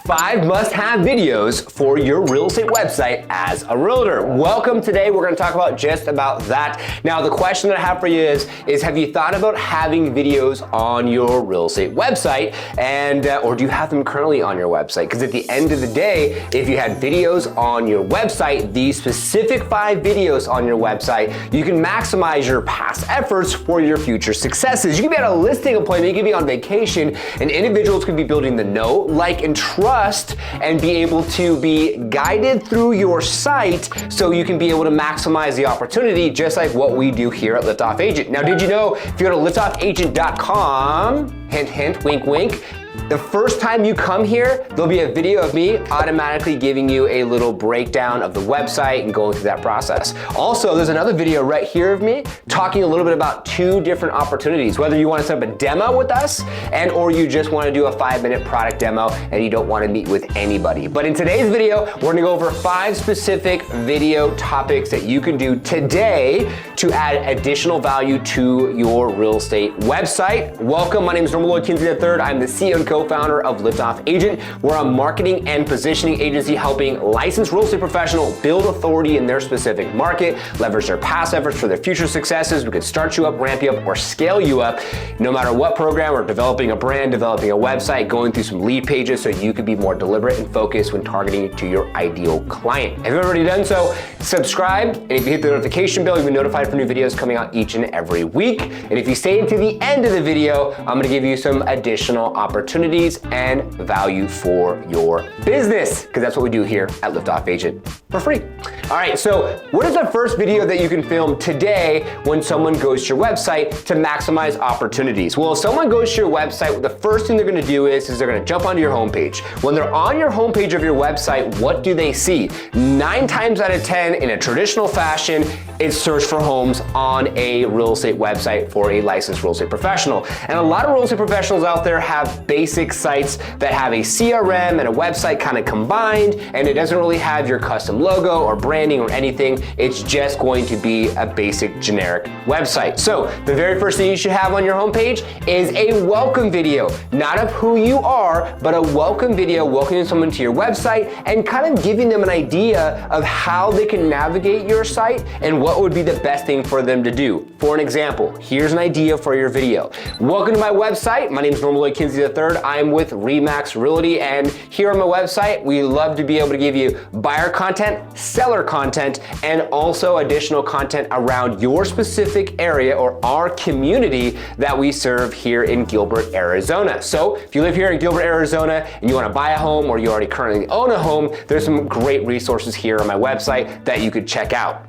5 must-have videos for your real estate website as a realtor. Welcome. Today we're going to talk about just about that. Now the question that I have for you is have you thought about having videos on your real estate website, and or do you have them currently on your website? Because at the end of the day, if you had videos on your website, these specific 5 videos on your website, you can maximize your past efforts for your future successes. You can be at a listing appointment, you can be on vacation, and individuals could be building the know, like, and trust and be able to be guided through your site so you can be able to maximize the opportunity, just like what we do here at Liftoff Agent. Now, did you know if you go to liftoffagent.com, hint, hint, wink, wink, the first time you come here, there'll be a video of me automatically giving you a little breakdown of the website and going through that process. Also, there's another video right here of me talking a little bit about 2 different opportunities, whether you want to set up a demo with us or you just want to do a 5-minute product demo and you don't want to meet with anybody. But in today's video, we're going to go over 5 specific video topics that you can do today to add additional value to your real estate website. Welcome, my name is Norman Kinsey III. I'm the CEO and co-founder of Liftoff Agent. We're a marketing and positioning agency helping licensed real estate professionals build authority in their specific market, leverage their past efforts for their future successes. We could start you up, ramp you up, or scale you up no matter what program. We're developing a brand, developing a website, going through some lead pages so you could be more deliberate and focused when targeting to your ideal client. If you've already done so, subscribe, and if you hit the notification bell, you'll be notified for new videos coming out each and every week. And if you stay until the end of the video, I'm gonna give you some additional opportunities and value for your business, because that's what we do here at Liftoff Agent for free. All right, so what is the first video that you can film today when someone goes to your website to maximize opportunities? Well, if someone goes to your website, the first thing they're gonna do is they're gonna jump onto your homepage. When they're on your homepage of your website, what do they see? 9 times out of 10, in a traditional fashion, it's search for homes on a real estate website for a licensed real estate professional. And a lot of real estate professionals out there have basic sites that have a CRM and a website kind of combined, and it doesn't really have your custom logo or branding or anything. It's just going to be a basic generic website. So the very first thing you should have on your homepage is a welcome video, not of who you are, but a welcome video welcoming someone to your website and kind of giving them an idea of how they can navigate your site and what would be the best thing for them to do. For an example, here's an idea for your video. Welcome to my website. My name is Norman Kinsey III. I'm with Remax Realty, and here on my website, we love to be able to give you buyer content, seller content, and also additional content around your specific area or our community that we serve here in Gilbert, Arizona. So if you live here in Gilbert, Arizona, and you want to buy a home or you already currently own a home, there's some great resources here on my website that you could check out.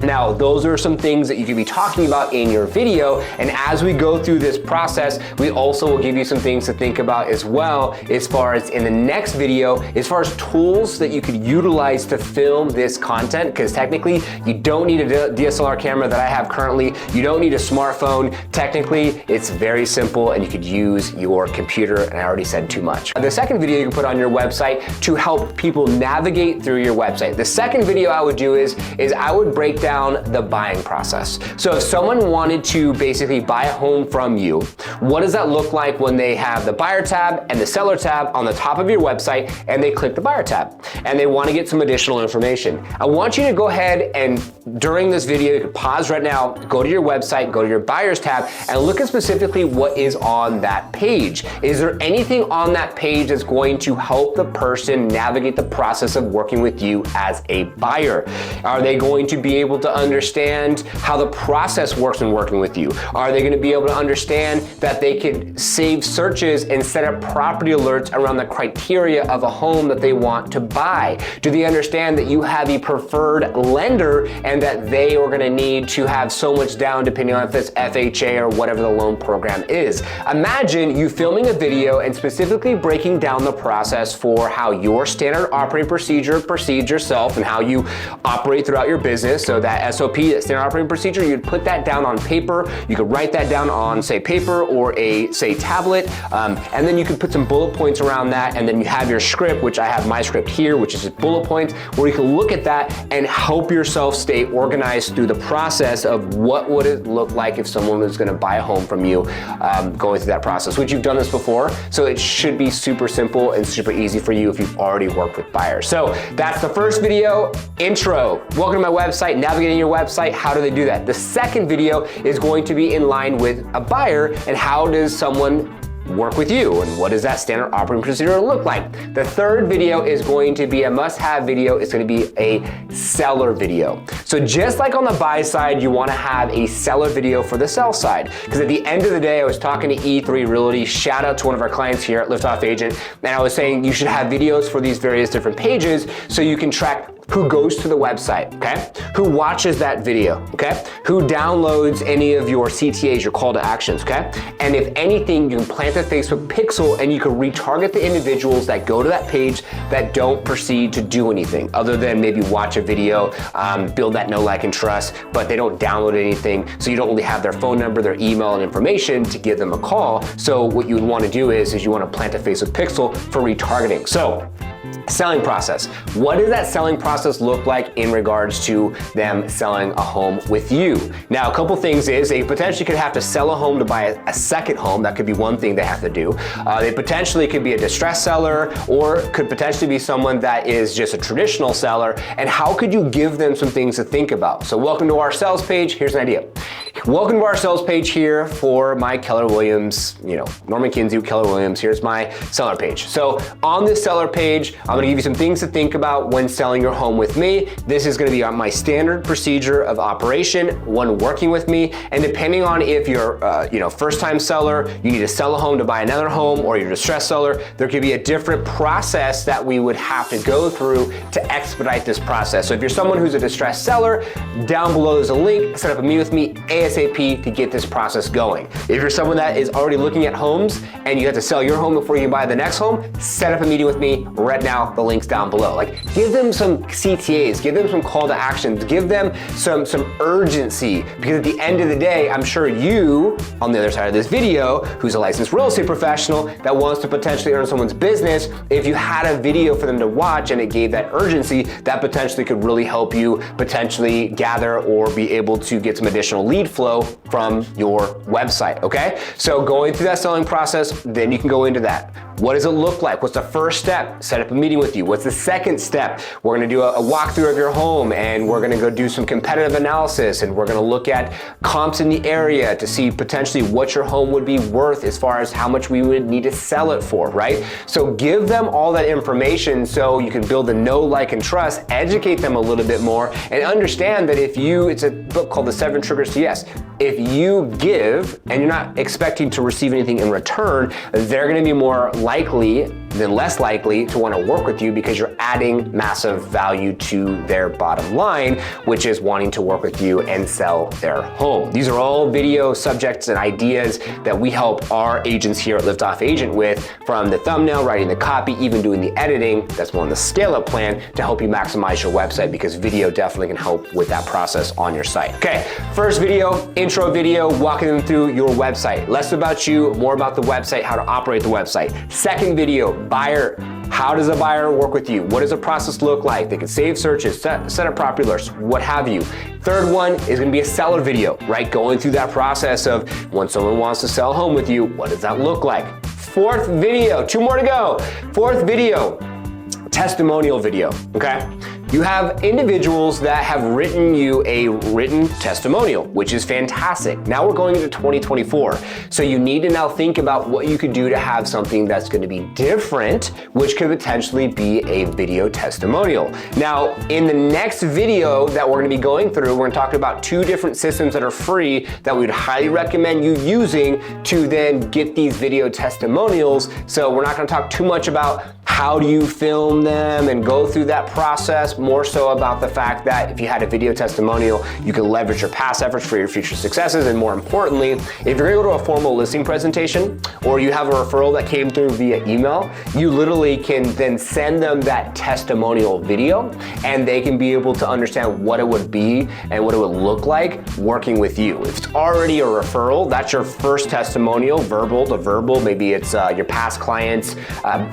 Now, those are some things that you could be talking about in your video, and as we go through this process, we also will give you some things to think about as well, as far as in the next video, as far as tools that you could utilize to film this content, because technically, you don't need a DSLR camera that I have currently, you don't need a smartphone. Technically, it's very simple, and you could use your computer, and I already said too much. The second video you can put on your website to help people navigate through your website. The second video I would do is I would break down the buying process. So if someone wanted to basically buy a home from you, what does that look like when they have the buyer tab and the seller tab on the top of your website and they click the buyer tab and they want to get some additional information? I want you to go ahead and during this video, you can pause right now, go to your website, go to your buyers tab, and look at specifically what is on that page. Is there anything on that page that's going to help the person navigate the process of working with you as a buyer? Are they going to be able to understand how the process works in working with you? Are they going to be able to understand that they could save searches and set up property alerts around the criteria of a home that they want to buy? Do they understand that you have a preferred lender and that they are going to need to have so much down depending on if it's FHA or whatever the loan program is? Imagine you filming a video and specifically breaking down the process for how your standard operating procedure proceeds yourself and how you operate throughout your business. So that SOP, that standard operating procedure, you'd put that down on paper. You could write that down on, say, paper or a, say, tablet, and then you could put some bullet points around that, and then you have your script, which I have my script here, which is just bullet points, where you can look at that and help yourself stay organized through the process of what would it look like if someone was gonna buy a home from you, going through that process, which you've done this before, so it should be super simple and super easy for you if you've already worked with buyers. So that's the first video, intro. Welcome to my website, navigating your website, how do they do that? The second video is going to be in line with a buyer and how does someone work with you and what does that standard operating procedure look like? The third video is going to be a must-have video. It's going to be a seller video. So just like on the buy side, you want to have a seller video for the sell side, because at the end of the day, I was talking to E3 Realty, shout out to one of our clients here at Liftoff Agent, and I was saying you should have videos for these various different pages so you can track who goes to the website, okay? Who watches that video, okay? Who downloads any of your CTAs, your call to actions, okay? And if anything, you can plant a Facebook pixel and you can retarget the individuals that go to that page that don't proceed to do anything other than maybe watch a video, build that know, like, and trust, but they don't download anything. So you don't really have their phone number, their email, and information to give them a call. So what you would want to do is you want to plant a Facebook pixel for retargeting. So, selling process. What does that selling process look like in regards to them selling a home with you? Now, a couple things is they potentially could have to sell a home to buy a second home. That could be one thing they have to do. They potentially could be a distressed seller, or could potentially be someone that is just a traditional seller. And how could you give them some things to think about? So welcome to our sales page. Here's an idea. Welcome to our sales page here for my Keller Williams, Norman Kinsey, Keller Williams. Here's my seller page. So on this seller page, I'm gonna give you some things to think about when selling your home with me. This is gonna be on my standard procedure of operation when working with me. And depending on if you're, first-time seller, you need to sell a home to buy another home, or you're a distressed seller, there could be a different process that we would have to go through to expedite this process. So if you're someone who's a distressed seller, down below there's a link, set up a meeting with me ASAP to get this process going. If you're someone that is already looking at homes and you have to sell your home before you buy the next home, set up a meeting with me right now. The link's down below. Like, give them some CTAs, give them some call to actions, give them some urgency, because at the end of the day, I'm sure you, on the other side of this video, who's a licensed real estate professional that wants to potentially earn someone's business, if you had a video for them to watch and it gave that urgency, that potentially could really help you potentially gather or be able to get some additional lead flow from your website, okay? So going through that selling process, then you can go into that. What does it look like? What's the first step? Set up a meeting with you. What's the second step? We're gonna do a walkthrough of your home, and we're gonna go do some competitive analysis, and we're gonna look at comps in the area to see potentially what your home would be worth as far as how much we would need to sell it for, right? So give them all that information so you can build the know, like, and trust, educate them a little bit more, and understand that it's a book called The 7 Triggers to Yes. If you give and you're not expecting to receive anything in return, they're gonna be more likely than less likely to want to work with you because you're adding massive value to their bottom line, which is wanting to work with you and sell their home. These are all video subjects and ideas that we help our agents here at Liftoff Agent with, from the thumbnail, writing the copy, even doing the editing. That's more on the scale-up plan to help you maximize your website, because video definitely can help with that process on your site. Okay, first video, intro video, walking them through your website. Less about you, more about the website, how to operate the website. Second video, buyer. How does a buyer work with you? What does the process look like? They can save searches, set up property alerts, what have you. Third one is gonna be a seller video, right? Going through that process of when someone wants to sell a home with you, what does that look like? Fourth video, 2 more to go. Fourth video, testimonial video, okay? You have individuals that have written you a written testimonial, which is fantastic. Now we're going into 2024. So you need to now think about what you could do to have something that's going to be different, which could potentially be a video testimonial. Now, in the next video that we're going to be going through, we're going to talk about 2 different systems that are free that we would highly recommend you using to then get these video testimonials. So we're not going to talk too much about how how do you film them and go through that process, more so about the fact that if you had a video testimonial, you can leverage your past efforts for your future successes. And more importantly, if you're gonna go to a formal listing presentation or you have a referral that came through via email, you literally can then send them that testimonial video and they can be able to understand what it would be and what it would look like working with you. If it's already a referral, that's your first testimonial, verbal to verbal. Maybe it's your past clients,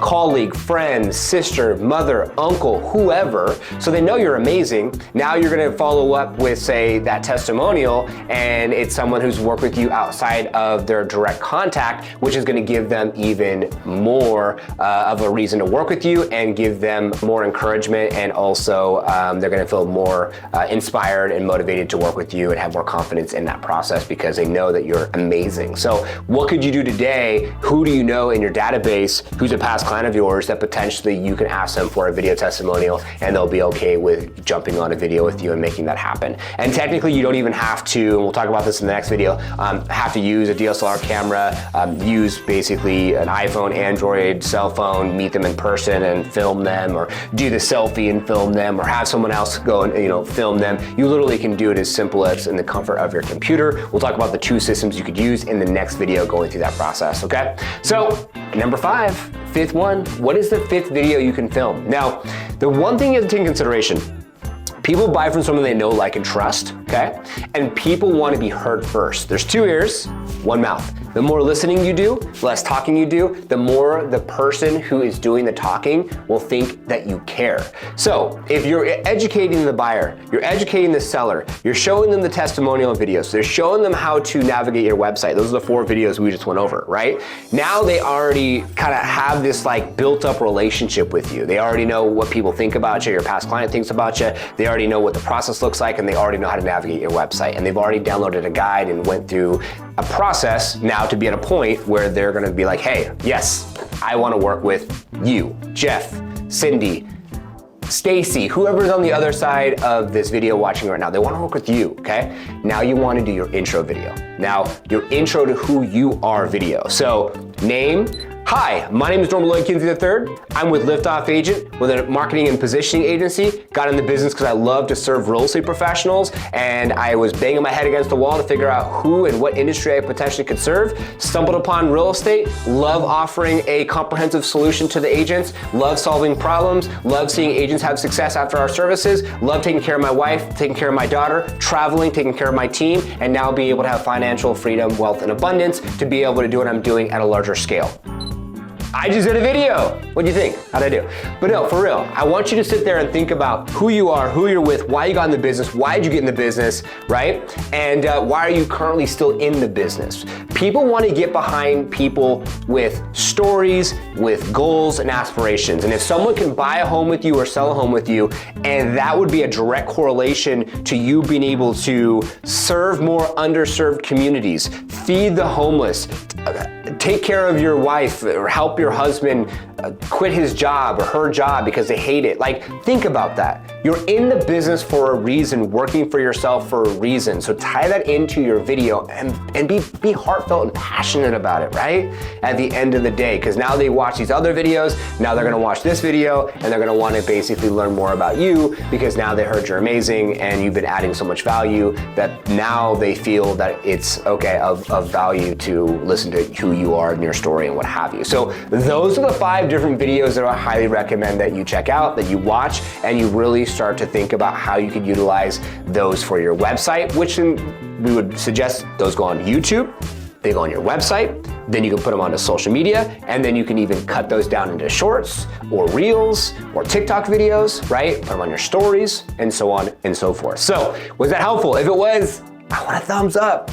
colleague, friend, sister, mother, uncle, whoever. So they know you're amazing. Now you're gonna follow up with, say, that testimonial, and it's someone who's worked with you outside of their direct contact, which is gonna give them even more of a reason to work with you and give them more encouragement, and also they're gonna feel more inspired and motivated to work with you and have more confidence in that process because they know that you're amazing. So what could you do today? Who do you know in your database who's a past client of yours that potentially you can ask them for a video testimonial and they'll be okay with jumping on a video with you and making that happen? And technically you don't even have to, and we'll talk about this in the next video, have to use a DSLR camera, use basically an iPhone, Android, cell phone, meet them in person and film them, or do the selfie and film them, or have someone else go and film them. You literally can do it as simple as in the comfort of your computer. We'll talk about the 2 systems you could use in the next video going through that process, okay? So number 5, fifth one, what is the 5th video you can film? Now, the one thing you have to take into consideration, people buy from someone they know, like, and trust, okay? And people want to be heard first. There's 2 ears, 1 mouth. The more listening you do, less talking you do, the more the person who is doing the talking will think that you care. So if you're educating the buyer, you're educating the seller, you're showing them the testimonial videos, so you're showing them how to navigate your website. Those are the 4 videos we just went over, right? Now they already kind of have this like built up relationship with you. They already know what people think about you, your past client thinks about you, they already know what the process looks like, and they already know how to navigate your website. And they've already downloaded a guide and went through a process now to be at a point where they're gonna be like, hey, yes, I wanna work with you, Jeff, Cindy, Stacy, whoever's on the other side of this video watching right now. They wanna work with you, okay? Now you wanna do your intro video. Now, your intro to who you are video. So, name. Hi, my name is Norman Lloyd Kinsey III. I'm with Liftoff Agent with a marketing and positioning agency. Got in the business because I love to serve real estate professionals, and I was banging my head against the wall to figure out who and what industry I potentially could serve. Stumbled upon real estate, love offering a comprehensive solution to the agents, love solving problems, love seeing agents have success after our services, love taking care of my wife, taking care of my daughter, traveling, taking care of my team, and now being able to have financial freedom, wealth, and abundance to be able to do what I'm doing at a larger scale. I just did a video. What do you think? How'd I do? But no, for real, I want you to sit there and think about who you are, who you're with, why you got in the business, why did you get in the business, right? And why are you currently still in the business? People want to get behind people with stories, with goals and aspirations. And if someone can buy a home with you or sell a home with you, and that would be a direct correlation to you being able to serve more underserved communities, feed the homeless, take care of your wife, or help your husband quit his job or her job because they hate it. Like, think about that. You're in the business for a reason, working for yourself for a reason. So tie that into your video and be heartfelt and passionate about it, right? At the end of the day, because now they watch these other videos, now they're gonna watch this video, and they're gonna wanna basically learn more about you because now they heard you're amazing and you've been adding so much value that now they feel that it's okay, of value to listen to who you are and your story and what have you. So those are the 5 different videos that I highly recommend that you check out, that you watch, and you really start to think about how you could utilize those for your website, which we would suggest those go on YouTube, they go on your website, then you can put them onto social media, and then you can even cut those down into shorts or reels or TikTok videos, right? Put them on your stories and so on and so forth. So was that helpful? If it was, I want a thumbs up.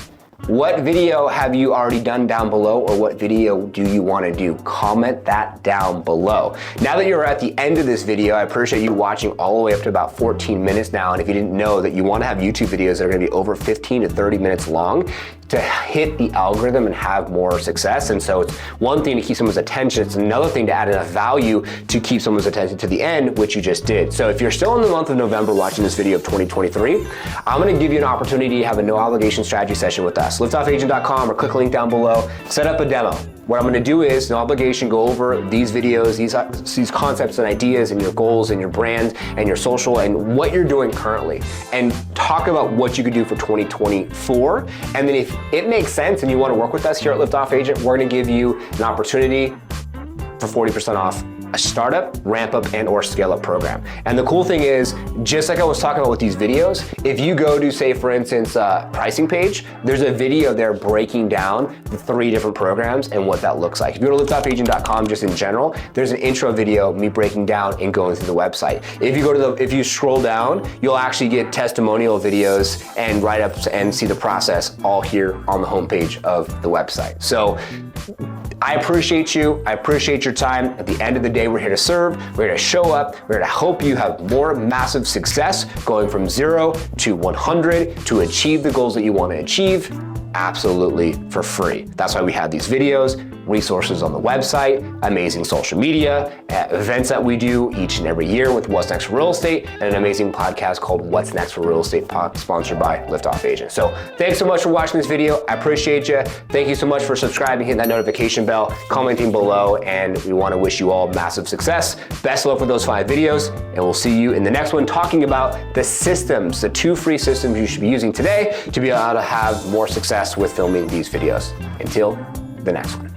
What video have you already done down below, or what video do you want to do? Comment that down below. Now that you're at the end of this video, I appreciate you watching all the way up to about 14 minutes now. And if you didn't know that you want to have YouTube videos that are going to be over 15 to 30 minutes long to hit the algorithm and have more success. And so it's one thing to keep someone's attention. It's another thing to add enough value to keep someone's attention to the end, which you just did. So if you're still in the month of November watching this video of 2023, I'm going to give you an opportunity to have a no obligation strategy session with us. Liftoffagent.com, or click the link down below, set up a demo. what I'm gonna do is, no obligation, go over these videos, these concepts and ideas and your goals and your brand and your social and what you're doing currently, and talk about what you could do for 2024. And then if it makes sense and you wanna work with us here at Liftoff Agent, we're gonna give you an opportunity for 40% off a startup, ramp up, and or scale up program. And the cool thing is, just like I was talking about with these videos, if you go to, say for instance, pricing page, there's a video there breaking down the 3 different programs and what that looks like. If you go to liftoffagent.com, just in general, there's an intro video, me breaking down and going through the website. If you scroll down, you'll actually get testimonial videos and write-ups and see the process all here on the homepage of the website. So I appreciate you. I appreciate your time. At the end of the day, we're here to serve. We're here to show up. We're here to help you have more massive success going from 0 to 100 to achieve the goals that you want to achieve absolutely for free. That's why we have these videos, resources on the website, amazing social media, events that we do each and every year with What's Next for Real Estate, and an amazing podcast called What's Next for Real Estate, sponsored by Liftoff Agent. So thanks so much for watching this video. I appreciate you. Thank you so much for subscribing, hitting that notification bell, commenting below, and we want to wish you all massive success. Best of luck with those 5 videos, and we'll see you in the next one talking about the systems, the 2 free systems you should be using today to be able to have more success with filming these videos. Until the next one.